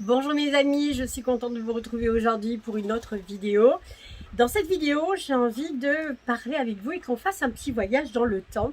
Bonjour mes amis, je suis contente de vous retrouver aujourd'hui pour une autre vidéo. Dans cette vidéo, j'ai envie de parler avec vous et qu'on fasse un petit voyage dans le temps.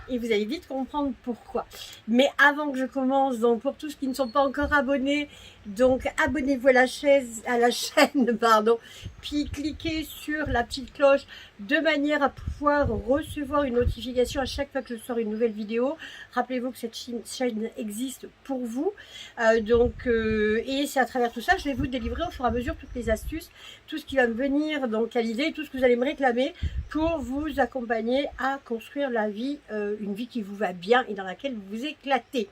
Et vous allez vite comprendre pourquoi. Mais avant que je commence, donc pour tous qui ne sont pas encore abonnés, donc abonnez-vous à la chaîne, pardon, puis cliquez sur la petite cloche de manière à pouvoir recevoir une notification à chaque fois que je sors une nouvelle vidéo. Rappelez-vous que cette chaîne existe pour vous. Et c'est à travers tout ça, je vais vous délivrer au fur et à mesure toutes les astuces, tout ce qui va me venir donc à l'idée, tout ce que vous allez me réclamer pour vous accompagner à construire la vie, une vie qui vous va bien et dans laquelle vous vous éclatez.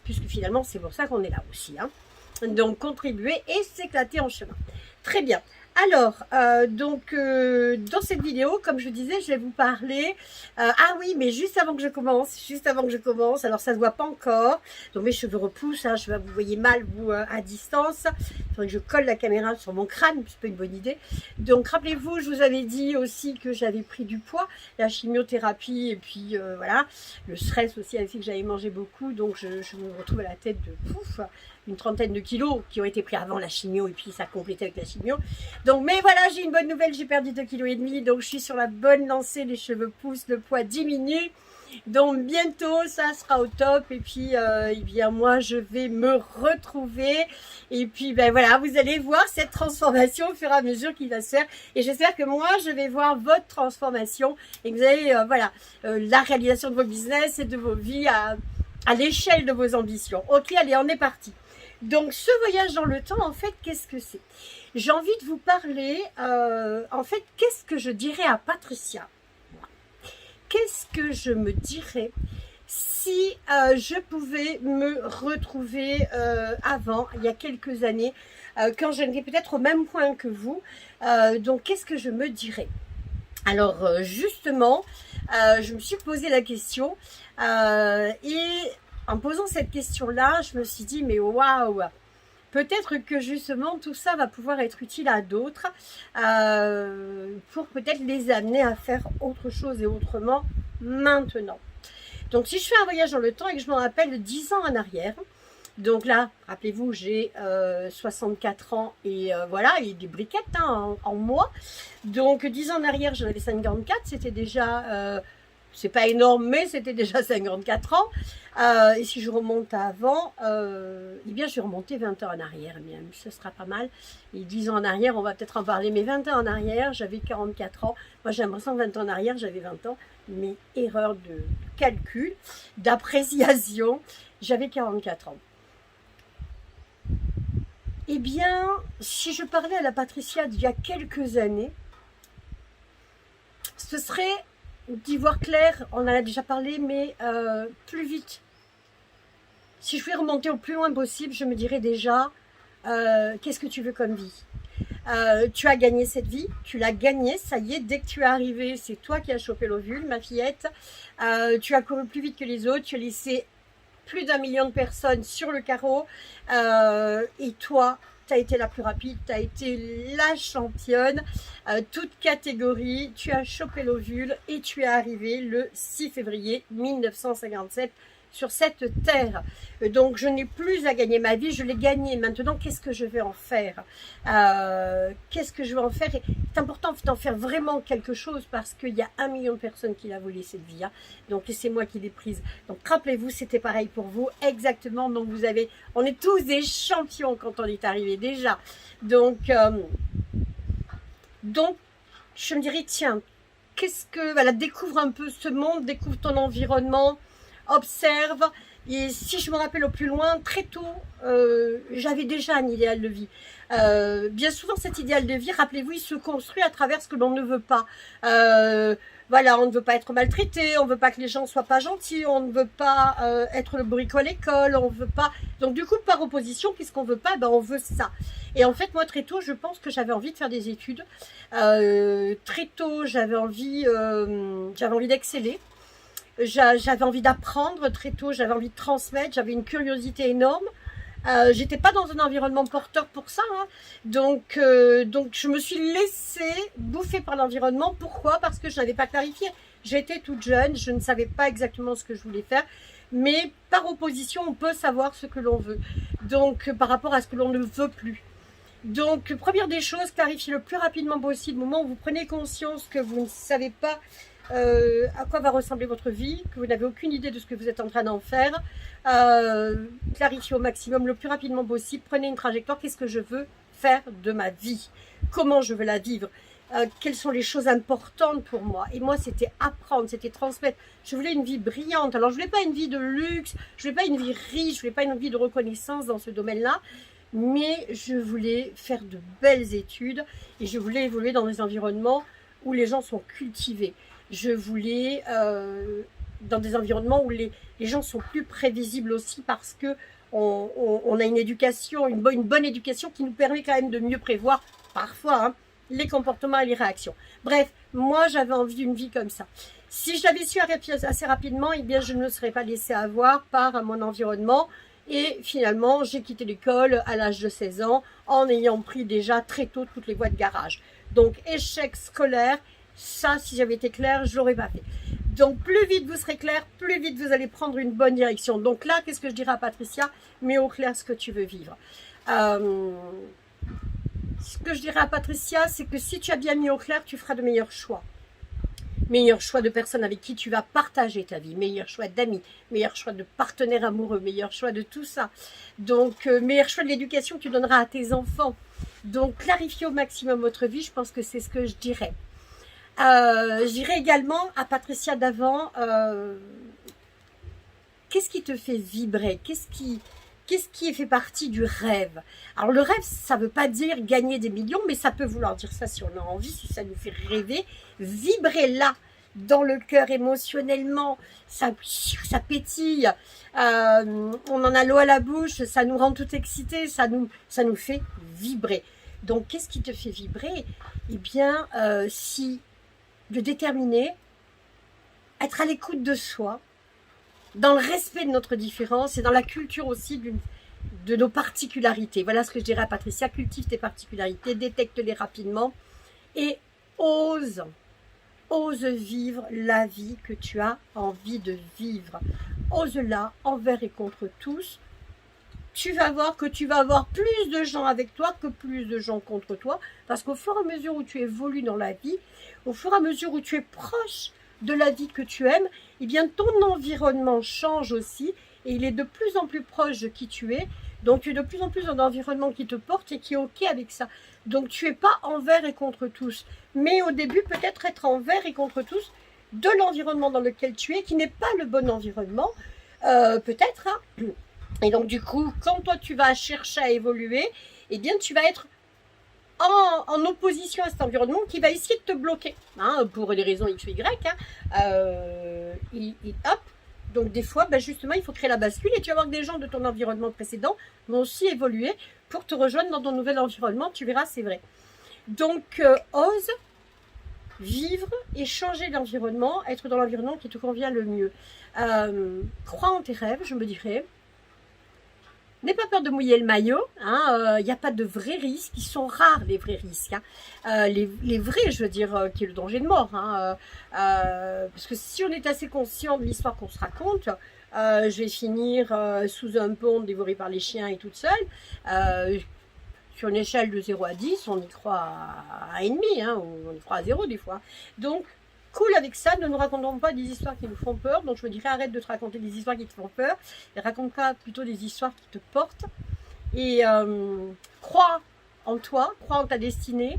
Puisque finalement, c'est pour ça qu'on est là aussi. Donc, contribuer et s'éclater en chemin. Très bien. Alors, dans cette vidéo, comme je disais, je vais vous parler... ah oui, mais juste avant que je commence, alors ça ne se voit pas encore, donc mes cheveux repoussent, vous voyez mal, vous, à distance. Il faudrait que je colle la caméra sur mon crâne, c'est pas une bonne idée. Donc, rappelez-vous, je vous avais dit aussi que j'avais pris du poids, la chimiothérapie, et puis voilà, le stress aussi a fait que j'avais mangé beaucoup, donc je me retrouve à la tête de pouf, une trentaine de kilos qui ont été pris avant la chimio et puis ça a complété avec la chimio. Donc, mais voilà, j'ai une bonne nouvelle, j'ai perdu 2,5 kg, donc je suis sur la bonne lancée, les cheveux poussent, le poids diminue. Donc bientôt ça sera au top et puis eh bien moi je vais me retrouver et puis ben voilà, vous allez voir cette transformation au fur et à mesure qu'il va se faire et j'espère que moi je vais voir votre transformation et que vous avez la réalisation de vos business et de vos vies à l'échelle de vos ambitions. Ok, allez, on est parti. Donc ce voyage dans le temps, en fait, qu'est-ce que c'est? J'ai envie de vous parler, en fait, qu'est-ce que je dirais à Patricia? Qu'est-ce que je me dirais si je pouvais me retrouver avant, il y a quelques années, quand j'étais peut-être au même point que vous. Donc, qu'est-ce que je me dirais? Alors, justement, je me suis posé la question et en posant cette question-là, je me suis dit, mais waouh! Peut-être que justement tout ça va pouvoir être utile à d'autres pour peut-être les amener à faire autre chose et autrement maintenant. Donc si je fais un voyage dans le temps et que je me rappelle 10 ans en arrière, donc là, rappelez-vous, j'ai 64 ans et voilà, il y a des briquettes en moi. Donc 10 ans en arrière, j'en avais 54, c'était déjà... c'est pas énorme, mais c'était déjà 54 ans. Et si je remonte à avant, eh bien, je vais remonter 20 ans en arrière. Eh bien, ce sera pas mal. Et 10 ans en arrière, on va peut-être en parler. Mais 20 ans en arrière, j'avais 44 ans. Moi, j'ai l'impression que 20 ans en arrière, j'avais 20 ans. Mais erreur de calcul, d'appréciation, j'avais 44 ans. Eh bien, si je parlais à la Patricia d'il y a quelques années, ce serait... d'y voir clair, on en a déjà parlé, mais plus vite. Si je pouvais remonter au plus loin possible, je me dirais déjà, qu'est-ce que tu veux comme vie? Tu as gagné cette vie, tu l'as gagnée, ça y est, dès que tu es arrivé, c'est toi qui as chopé l'ovule, ma fillette. Tu as couru plus vite que les autres, tu as laissé plus d'1 million de personnes sur le carreau, et toi, tu as été la plus rapide, tu as été la championne, toute catégorie, tu as chopé l'ovule et tu es arrivé le 6 février 1957 sur cette terre. Donc je n'ai plus à gagner ma vie, je l'ai gagnée. Maintenant, qu'est-ce que je vais en faire? Qu'est-ce que je vais en faire? Et c'est important d'en faire vraiment quelque chose parce qu'il y a 1 million de personnes qui l'a volé cette vie. Donc c'est moi qui l'ai prise. Donc rappelez-vous, c'était pareil pour vous, exactement. Donc on est tous des champions quand on est arrivé déjà. Donc je me dirais, tiens, voilà, découvre un peu ce monde, découvre ton environnement, observe. Et si je me rappelle au plus loin, très tôt, j'avais déjà un idéal de vie. Bien souvent, cet idéal de vie, rappelez-vous, il se construit à travers ce que l'on ne veut pas. Voilà, on ne veut pas être maltraité, on ne veut pas que les gens soient pas gentils, on ne veut pas être le bricot à l'école, on ne veut pas... Donc du coup, par opposition, puisqu'on ne veut pas, ben, on veut ça. Et en fait, moi, très tôt, je pense que j'avais envie de faire des études. Très tôt, j'avais envie d'exceller. J'avais envie d'apprendre très tôt, j'avais envie de transmettre, j'avais une curiosité énorme. J'étais pas dans un environnement porteur pour ça, donc je me suis laissée bouffer par l'environnement. Pourquoi? Parce que je n'avais pas clarifié. J'étais toute jeune, je ne savais pas exactement ce que je voulais faire. mais par opposition, on peut savoir ce que l'on veut. Donc, par rapport à ce que l'on ne veut plus. Donc, première des choses, clarifiez le plus rapidement possible, au moment où vous prenez conscience que vous ne savez pas à quoi va ressembler votre vie, que vous n'avez aucune idée de ce que vous êtes en train d'en faire. Clarifiez au maximum, le plus rapidement possible. Prenez une trajectoire. Qu'est-ce que je veux faire de ma vie? Comment je veux la vivre? Quelles sont les choses importantes pour moi? Et moi, c'était apprendre, c'était transmettre. Je voulais une vie brillante. Alors, je voulais pas une vie de luxe, je voulais pas une vie riche, je voulais pas une vie de reconnaissance dans ce domaine-là, mais je voulais faire de belles études et je voulais évoluer dans des environnements où les gens sont cultivés. Je voulais dans des environnements où les gens sont plus prévisibles aussi, parce que on a une éducation, une bonne éducation qui nous permet quand même de mieux prévoir parfois hein, les comportements et les réactions. Bref, moi j'avais envie d'une vie comme ça. Si je l'avais su assez rapidement, eh bien je ne me serais pas laissée avoir par mon environnement. Et finalement, j'ai quitté l'école à l'âge de 16 ans en ayant pris déjà très tôt toutes les voies de garage. Donc échec scolaire, ça si j'avais été claire, je ne l'aurais pas fait. Donc plus vite vous serez clair, plus vite vous allez prendre une bonne direction. Donc là, qu'est-ce que je dirais à Patricia? Mets au clair ce que tu veux vivre. Ce que je dirais à Patricia, c'est que si tu as bien mis au clair, tu feras de meilleurs choix. Meilleur choix de personnes avec qui tu vas partager ta vie, meilleur choix d'amis, meilleur choix de partenaires amoureux, meilleur choix de tout ça. Donc, meilleur choix de l'éducation que tu donneras à tes enfants. Donc, clarifiez au maximum votre vie, je pense que c'est ce que je dirais. Je dirais également à Patricia d'avant, qu'est-ce qui te fait vibrer? Qu'est-ce qui fait partie du rêve? Alors, le rêve, ça ne veut pas dire gagner des millions, mais ça peut vouloir dire ça si on a envie, si ça nous fait rêver. Vibrer là, dans le cœur émotionnellement, ça pétille, on en a l'eau à la bouche, ça nous rend tout excités, ça nous fait vibrer. Donc, qu'est-ce qui te fait vibrer? Eh bien, si de déterminer, être à l'écoute de soi, dans le respect de notre différence et dans la culture aussi de nos particularités. Voilà ce que je dirais à Patricia, cultive tes particularités, détecte-les rapidement et ose vivre la vie que tu as envie de vivre. Ose-la envers et contre tous. Tu vas voir que tu vas avoir plus de gens avec toi que plus de gens contre toi, parce qu'au fur et à mesure où tu évolues dans la vie, au fur et à mesure où tu es proche de la vie que tu aimes, eh bien ton environnement change aussi et il est de plus en plus proche de qui tu es. Donc tu es de plus en plus dans un environnement qui te porte et qui est OK avec ça. Donc tu n'es pas envers et contre tous. Mais au début, peut-être être envers et contre tous de l'environnement dans lequel tu es, qui n'est pas le bon environnement, peut-être. Hein. Et donc du coup, quand toi tu vas chercher à évoluer, eh bien tu vas être en opposition à cet environnement qui va essayer de te bloquer, hein, pour des raisons X ou Y. Hein, hop. Donc des fois, justement, il faut créer la bascule et tu vas voir que des gens de ton environnement précédent vont aussi évoluer pour te rejoindre dans ton nouvel environnement. Tu verras, c'est vrai. Donc, ose vivre et changer d'environnement, être dans l'environnement qui te convient le mieux. Crois en tes rêves, je me dirais. N'aie pas peur de mouiller le maillot, il n'y a pas de vrais risques, ils sont rares les vrais risques. Hein. Les vrais, je veux dire, qui est le danger de mort. Hein, parce que si on est assez conscient de l'histoire qu'on se raconte, je vais finir sous un pont dévoré par les chiens et toute seule. Sur une échelle de 0 à 10, on y croit à 1,5, hein, on y croit à 0 des fois. Donc, cool avec ça, ne nous racontons pas des histoires qui nous font peur. Donc je me dirais, arrête de te raconter des histoires qui te font peur et raconte-toi plutôt des histoires qui te portent. Et crois en toi, crois en ta destinée,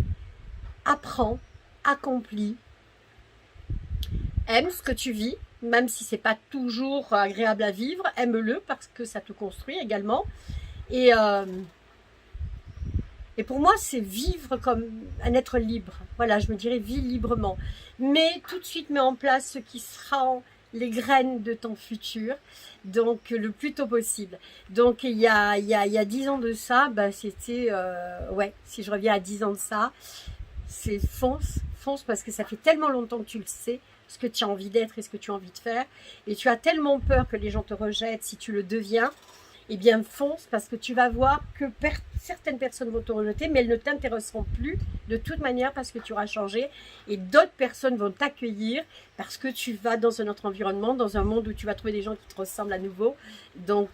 apprends, accomplis, aime ce que tu vis, même si c'est pas toujours agréable à vivre, aime-le parce que ça te construit également. Et pour moi, c'est vivre comme un être libre. Voilà, je me dirais, vis librement. Mais tout de suite, mets en place ce qui sera les graines de ton futur. Donc, le plus tôt possible. Donc, il y a 10 ans de ça, c'était... ouais, si je reviens à 10 ans de ça, c'est fonce parce que ça fait tellement longtemps que tu le sais, ce que tu as envie d'être et ce que tu as envie de faire. Et tu as tellement peur que les gens te rejettent si tu le deviens. eh bien fonce, parce que tu vas voir que certaines personnes vont te rejeter, mais elles ne t'intéresseront plus de toute manière parce que tu auras changé, et d'autres personnes vont t'accueillir parce que tu vas dans un autre environnement, dans un monde où tu vas trouver des gens qui te ressemblent à nouveau. Donc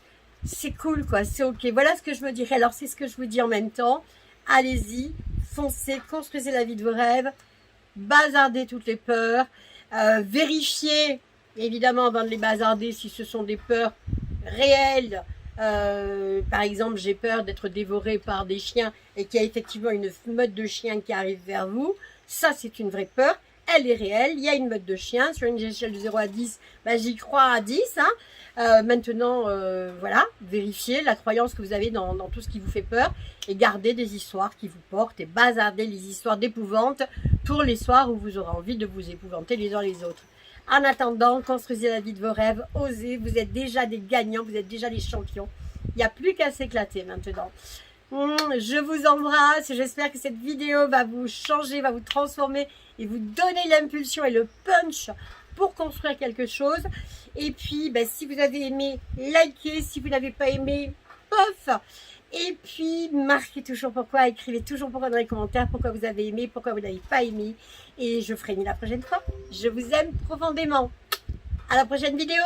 c'est cool quoi, c'est ok. Voilà ce que je me dirais. Alors c'est ce que je vous dis en même temps. Allez-y, foncez, construisez la vie de vos rêves, bazardez toutes les peurs, vérifiez évidemment avant de les bazarder si ce sont des peurs réelles. Par exemple, j'ai peur d'être dévorée par des chiens et qu'il y a effectivement une meute de chiens qui arrive vers vous. Ça, c'est une vraie peur. Elle est réelle. Il y a une meute de chiens. Sur une échelle de 0 à 10, ben, j'y crois à 10. Maintenant, voilà, vérifiez la croyance que vous avez dans tout ce qui vous fait peur et gardez des histoires qui vous portent et bazardez les histoires d'épouvante pour les soirs où vous aurez envie de vous épouvanter les uns les autres. En attendant, construisez la vie de vos rêves, osez, vous êtes déjà des gagnants, vous êtes déjà des champions. Il n'y a plus qu'à s'éclater maintenant. Je vous embrasse, j'espère que cette vidéo va vous changer, va vous transformer et vous donner l'impulsion et le punch pour construire quelque chose. Et puis, ben, si vous avez aimé, likez, si vous n'avez pas aimé, pof. Et puis, marquez toujours pourquoi, écrivez toujours pourquoi dans les commentaires, pourquoi vous avez aimé, pourquoi vous n'avez pas aimé. Et je ferai mieux la prochaine fois. Je vous aime profondément. À la prochaine vidéo.